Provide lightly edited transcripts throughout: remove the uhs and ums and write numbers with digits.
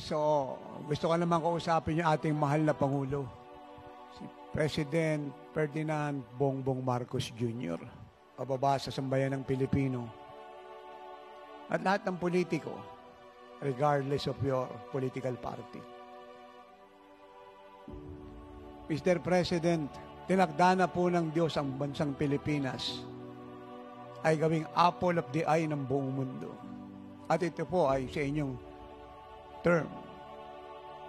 So, gusto ko naman kausapin yung ating mahal na Pangulo, si President Ferdinand Bongbong Marcos Jr., pababa sa sambayan ng Pilipino, at lahat ng politiko, regardless of your political party. Mr. President, tinakda na po ng Diyos ang bansang Pilipinas ay gawing apple of the eye ng buong mundo. At ito po ay sa inyong term.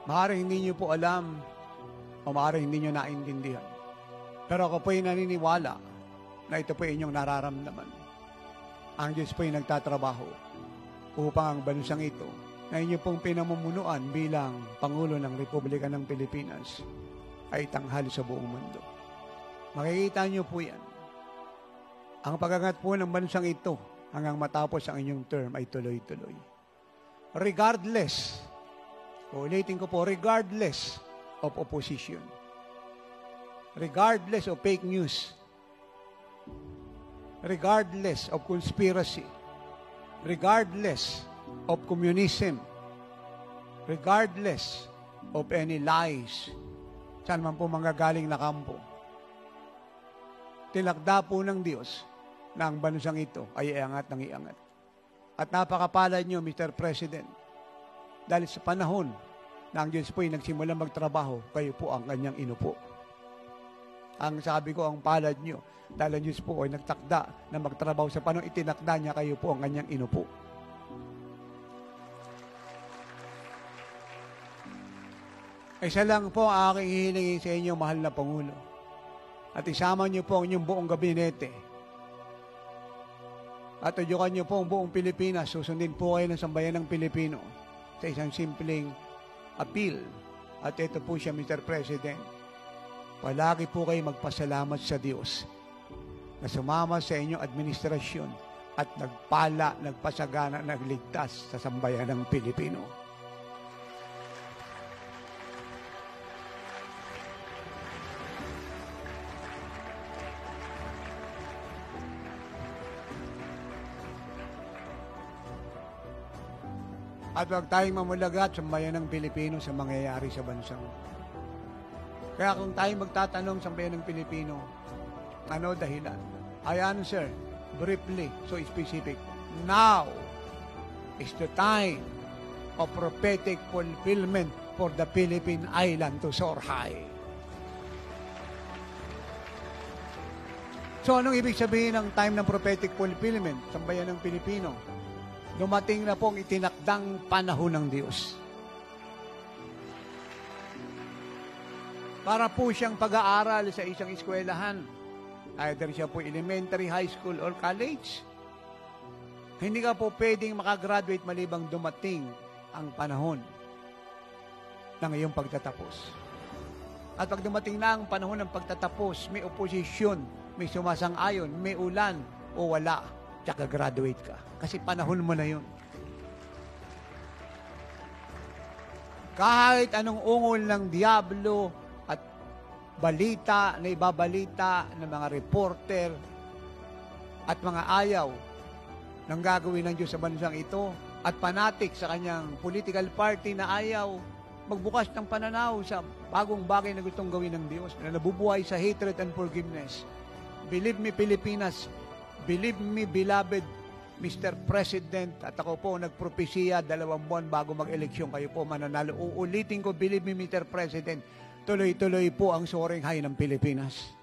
Maaaring hindi nyo po alam o maaaring hindi nyo naintindihan. Pero ako po ay naniniwala na ito po ay inyong nararamdaman. Ang Diyos po ay nagtatrabaho upang ang bansang ito na inyo pong pinamumunuan bilang Pangulo ng Republika ng Pilipinas ay tanghal sa buong mundo. Makikita nyo po yan. Ang pag-angat po ng bansang ito hanggang matapos ang inyong term ay tuloy-tuloy. Regardless, ulitin ko po, regardless of opposition, regardless of fake news, regardless of conspiracy, regardless of communism, regardless of any lies, saan man po manggagaling na kampo, tinakda po ng Diyos na ang bansang ito ay iangat ng iangat. At napakapalad nyo, Mr. President, dahil sa panahon na ang Diyos po ay nagsimula magtrabaho, kayo po ang kanyang inupo. Ang sabi ko, ang palad nyo, dahil ang Diyos po ay nagtakda na magtrabaho sa panahon, itinakda niya, kayo po ang kanyang inupo. Isa lang po ang aking hihilingin sa inyo, mahal na Pangulo. At isama niyo po ang inyong buong gabinete. At tudyukan niyo po ang buong Pilipinas. Susundin po kayo ng sambayan ng Pilipino sa isang simpleng appeal. At ito po siya, Mr. President. Palagi po kayo magpasalamat sa Diyos na sumama sa inyong administrasyon at nagpala, nagpasagana, nagligtas sa sambayan ng Pilipino. At huwag tayong mamulagat sa bayan ng Pilipino sa mangyayari sa bansang. Kaya kung tayo magtatanong sa bayan ng Pilipino, ano dahilan? I answer briefly, so specific. Now is the time of prophetic fulfillment for the Philippine island to soar high. So anong ibig sabihin ng time ng prophetic fulfillment sa bayan ng Pilipino? Dumating na pong itinakdang panahon ng Diyos. Para po siyang pag-aaral sa isang eskwelahan. Either siya po elementary, high school, or college. Hindi ka po pwedeng makagraduate malibang dumating ang panahon ng iyong pagtatapos. At pag dumating na ang panahon ng pagtatapos, may oposisyon, may sumasang-ayon, may ulan o wala, tsaka graduate ka. Kasi panahon mo na yun. Kahit anong ungol ng diablo at balita na ibabalita ng mga reporter at mga ayaw ng gagawin ng Diyos sa bansang ito at fanatic sa kanyang political party na ayaw magbukas ng pananaw sa bagong bagay na gustong gawin ng Diyos na nabubuhay sa hatred and forgiveness. Believe me, Pilipinas. Believe me, beloved Mr. President, at ako po nagpropesiya 2 buwan bago mag-eleksyon, kayo po mananalo. Uulitin ko, believe me, Mr. President, tuloy-tuloy po ang soaring high ng Pilipinas.